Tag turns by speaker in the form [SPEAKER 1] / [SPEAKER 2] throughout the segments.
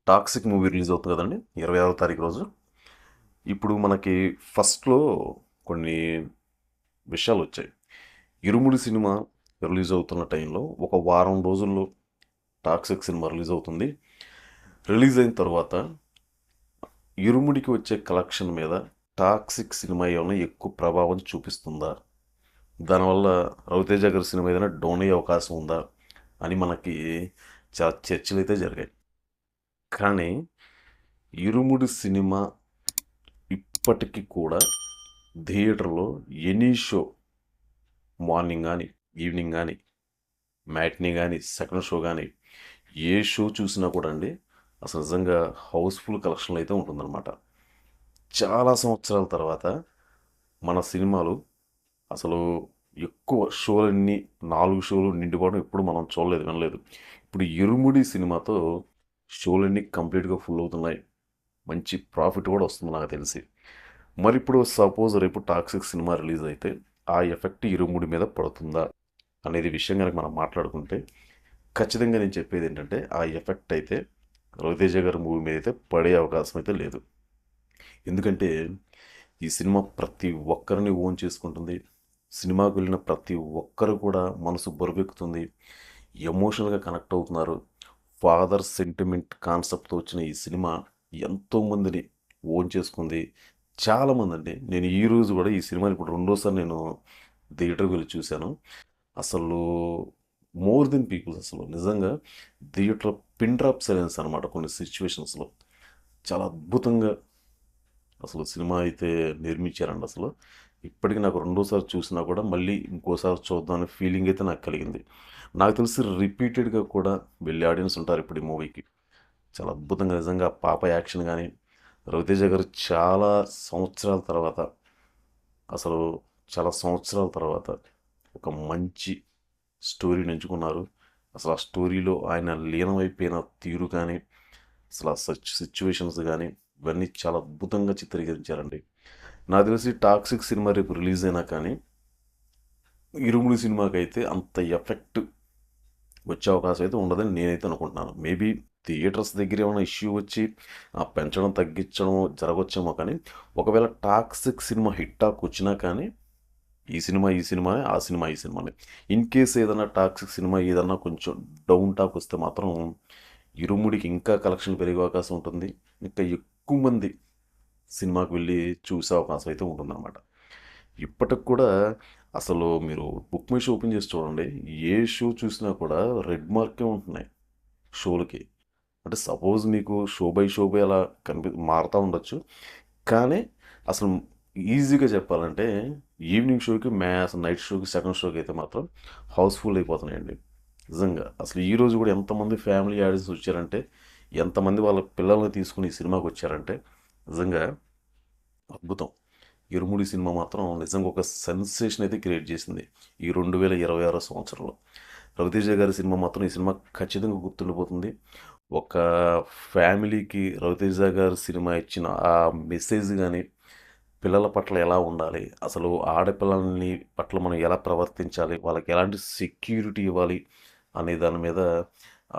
[SPEAKER 1] Toxic movie release అవుతుంది కదండి 26వ తారీఖు రోజు. ఇప్పుడు మనకి ఫస్ట్లో కొన్ని విషయాలు వచ్చాయి. ఇరుముడి సినిమా రిలీజ్ అవుతున్న టైంలో ఒక వారం రోజుల్లో టాక్సిక్ సినిమా రిలీజ్ అవుతుంది. రిలీజ్ అయిన తర్వాత ఇరుముడికి వచ్చే కలెక్షన్ మీద టాక్సిక్ సినిమా ఏమైనా ఎక్కువ ప్రభావం చూపిస్తుందా, దానివల్ల రవితేజ గారి సినిమా ఏదైనా డౌన్ అయ్యే అవకాశం ఉందా అని మనకి చాలా చర్చలు అయితే జరిగాయి. కానీ ఇరుముడి సినిమా ఇప్పటికీ కూడా థియేటర్లో ఎనీ షో, మార్నింగ్ కానీ ఈవినింగ్ కానీ మ్యాట్నీ కానీ సెకండ్ షో కానీ ఏ షో చూసినా కూడా అండి అసలు నిజంగా హౌస్ఫుల్ కలెక్షన్లు అయితే ఉంటుందన్నమాట. చాలా సంవత్సరాల తర్వాత మన సినిమాలు అసలు ఎక్కువ షోలన్నీ 4 షోలు నిండిపోవడం ఎప్పుడు మనం చూడలేదు, వినలేదు. ఇప్పుడు ఇరుముడి సినిమాతో షోలన్నీ కంప్లీట్గా ఫుల్ అవుతున్నాయి. మంచి ప్రాఫిట్ కూడా వస్తుంది నాకు తెలిసి. మరి ఇప్పుడు సపోజ్ రేపు టాక్సిక్ సినిమా రిలీజ్ అయితే ఆ ఎఫెక్ట్ ఇరుముడి మీద పడుతుందా అనేది విషయం కనుక మనం మాట్లాడుకుంటే ఖచ్చితంగా నేను చెప్పేది ఏంటంటే ఆ ఎఫెక్ట్ అయితే రవితేజ గారి మూవీ మీద అయితే పడే అవకాశం అయితే లేదు. ఎందుకంటే ఈ సినిమా ప్రతి ఒక్కరిని ఓన్ చేసుకుంటుంది. సినిమాకు వెళ్ళిన ప్రతి ఒక్కరు కూడా మనసు బరువెక్కుతుంది, ఎమోషనల్గా కనెక్ట్ అవుతున్నారు. ఫాదర్ సెంటిమెంట్ కాన్సెప్ట్తో వచ్చిన ఈ సినిమా ఎంతోమందిని ఓన్ చేసుకుంది. చాలామంది అండి, నేను ఈరోజు కూడా ఈ సినిమాని ఇప్పుడు రెండోసారి నేను థియేటర్కి వెళ్ళి చూశాను. అసలు మోర్ దెన్ పీపుల్స్, అసలు నిజంగా థియేటర్ పిన్ డ్రాప్ సైలెన్స్ అనమాట. కొన్ని సిచ్యువేషన్స్లో చాలా అద్భుతంగా అసలు సినిమా అయితే నిర్మించారండి. అసలు ఇప్పటికీ నాకు రెండోసారి చూసినా కూడా మళ్ళీ ఇంకోసారి చూద్దాం అనే ఫీలింగ్ అయితే నాకు కలిగింది. నాకు తెలిసి రిపీటెడ్గా కూడా వెళ్ళే ఆడియన్స్ ఉంటారు ఇప్పుడు ఈ మూవీకి. చాలా అద్భుతంగా నిజంగా పాప యాక్షన్ కానీ, రవితేజ గారు అసలు చాలా సంవత్సరాల తర్వాత ఒక మంచి స్టోరీని ఎంచుకున్నారు. అసలు ఆ స్టోరీలో ఆయన లీనమైపోయిన తీరు కానీ, అసలు ఆ సిచ్యువేషన్స్ కానీ ఇవన్నీ చాలా అద్భుతంగా చిత్రీకరించారండి. నాకు తెలిసి టాక్సిక్ సినిమా రేపు రిలీజ్ అయినా కానీ ఇరుముడి సినిమాకైతే అంత ఎఫెక్ట్ వచ్చే అవకాశం అయితే ఉండదని నేనైతే అనుకుంటున్నాను. మేబీ థియేటర్స్ దగ్గర ఏమైనా ఇష్యూ వచ్చి పెంచడం తగ్గించడం జరగవచ్చేమో, కానీ ఒకవేళ టాక్సిక్ సినిమా హిట్ టాక్ వచ్చినా కానీ ఈ సినిమానే, ఆ సినిమా ఈ సినిమానే. ఇన్ కేస్ ఏదైనా టాక్సిక్ సినిమా ఏదన్నా కొంచెం డౌన్ టాక్ వస్తే మాత్రం ఇరుముడికి ఇంకా కలెక్షన్ పెరిగే అవకాశం ఉంటుంది. ఇంకా ఎక్కువ మంది సినిమాకి వెళ్ళి చూసే అవకాశం అయితే ఉంటుందన్నమాట. ఇప్పటికి కూడా అసలు మీరు బుక్ మై షో ఓపెన్ చేసి చూడండి, ఏ షో చూసినా కూడా రెడ్ మార్కే ఉంటున్నాయి షోలకి. అంటే సపోజ్ మీకు షో బై అలా మారుతూ ఉండొచ్చు, కానీ అసలు ఈజీగా చెప్పాలంటే ఈవినింగ్ షోకి అసలు నైట్ షోకి సెకండ్ షోకి అయితే మాత్రం హౌస్ఫుల్ అయిపోతున్నాయండి. నిజంగా అసలు ఈరోజు కూడా ఎంతమంది ఫ్యామిలీ ఆడియన్స్ వచ్చారంటే, ఎంతమంది వాళ్ళ పిల్లల్ని తీసుకుని ఈ సినిమాకి వచ్చారంటే నిజంగా అద్భుతం. ఇరుముడి సినిమా మాత్రం నిజంగా ఒక సెన్సేషన్ అయితే క్రియేట్ చేసింది ఈ 2026 సంవత్సరంలో. రవితేజ గారి సినిమా మాత్రం ఈ సినిమా ఖచ్చితంగా గుర్తుండిపోతుంది. ఒక ఫ్యామిలీకి రవితేజ గారి సినిమా ఇచ్చిన ఆ మెసేజ్ కానీ, పిల్లల పట్ల ఎలా ఉండాలి, అసలు ఆడపిల్లల్ని పట్ల మనం ఎలా ప్రవర్తించాలి, వాళ్ళకి ఎలాంటి సెక్యూరిటీ ఇవ్వాలి అనే దాని మీద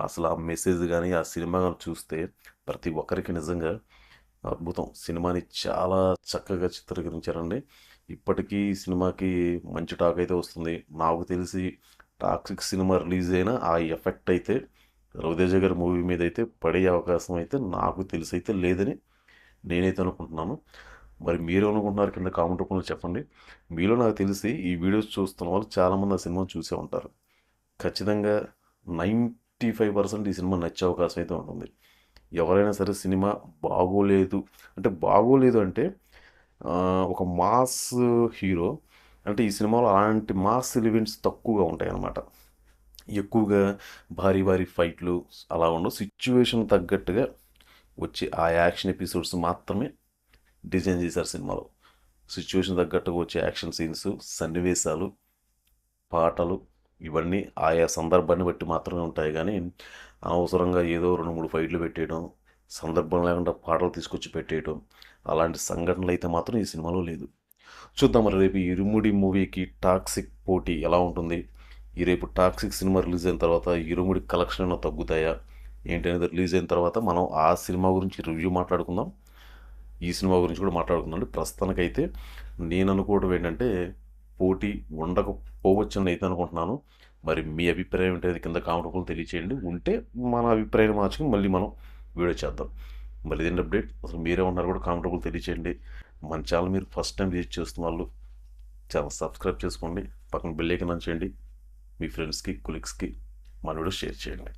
[SPEAKER 1] అసలు ఆ మెసేజ్ కానీ, ఆ సినిమా కానీ చూస్తే ప్రతి ఒక్కరికి నిజంగా అద్భుతం. సినిమాని చాలా చక్కగా చిత్రీకరించారండి. ఇప్పటికీ ఈ సినిమాకి మంచి టాక్ అయితే వస్తుంది. నాకు తెలిసి టాక్సిక్ సినిమా రిలీజ్ అయినా ఆ ఎఫెక్ట్ అయితే రవితేజ గారి మూవీ మీద అయితే పడే అవకాశం అయితే నాకు తెలిసి అయితే లేదని నేనైతే అనుకుంటున్నాను. మరి మీరు అనుకుంటున్నారు కింద కామెంట్ రూపంలో చెప్పండి. మీలో నాకు తెలిసి ఈ వీడియోస్ చూస్తున్న వాళ్ళు చాలామంది ఆ సినిమా చూసే ఉంటారు. ఖచ్చితంగా 95% ఈ సినిమా నచ్చే అవకాశం అయితే ఉంటుంది. ఎవరైనా సరే సినిమా బాగోలేదు అంటే ఒక మాస్ హీరో అంటే ఈ సినిమాలో అలాంటి మాస్ ఎలిమెంట్స్ తక్కువగా ఉంటాయి అన్నమాట. ఎక్కువగా భారీ భారీ ఫైట్లు అలా ఉండవు. సిచ్యువేషన్ తగ్గట్టుగా వచ్చి ఆ యాక్షన్ ఎపిసోడ్స్ మాత్రమే డిజైన్ చేశారు సినిమాలో. సిచ్యువేషన్ తగ్గట్టుగా వచ్చే యాక్షన్ సీన్స్, సన్నివేశాలు, పాటలు ఇవన్నీ ఆయా సందర్భాన్ని బట్టి మాత్రమే ఉంటాయి. కానీ అనవసరంగా ఏదో 2-3 ఫైట్లు పెట్టేయడం, సందర్భం లేకుండా పాటలు తీసుకొచ్చి పెట్టేయడం, అలాంటి సంఘటనలు అయితే మాత్రం ఈ సినిమాలో లేదు. చూద్దాం మరి రేపు ఈ ఇరుముడి మూవీకి టాక్సిక్ పోటీ ఎలా ఉంటుంది, ఈ రేపు టాక్సిక్ సినిమా రిలీజ్ అయిన తర్వాత ఇరుముడి కలెక్షన్ ఏమైనా తగ్గుతాయా, ఏంటి అనేది రిలీజ్ అయిన తర్వాత మనం ఆ సినిమా గురించి రివ్యూ మాట్లాడుకుందాం, ఈ సినిమా గురించి కూడా మాట్లాడుకుందాం. ప్రస్తుతానికైతే నేను అనుకోవడం ఏంటంటే పోటీ ఉండకపోవచ్చని అయితే అనుకుంటున్నాను. మరి మీ అభిప్రాయం ఏంటనేది కింద కామెంట్ రూపంలో తెలియచేయండి. ఉంటే మన అభిప్రాయాన్ని మార్చుకుని మళ్ళీ మనం వీడియో చేద్దాం. మరి ఇదేంటి అప్డేట్, అసలు మీరేమన్నారు కూడా కామెంట్ రూపంలో తెలియచేయండి. మన ఛానల్ మీరు ఫస్ట్ టైం విజిట్ చేస్తున్న వాళ్ళు ఛానల్ సబ్స్క్రైబ్ చేసుకోండి, పక్కన బెల్ ఐకాన్ ఆన్ చేయండి, మీ ఫ్రెండ్స్కి కొలీగ్స్కి మన వీడియో షేర్ చేయండి.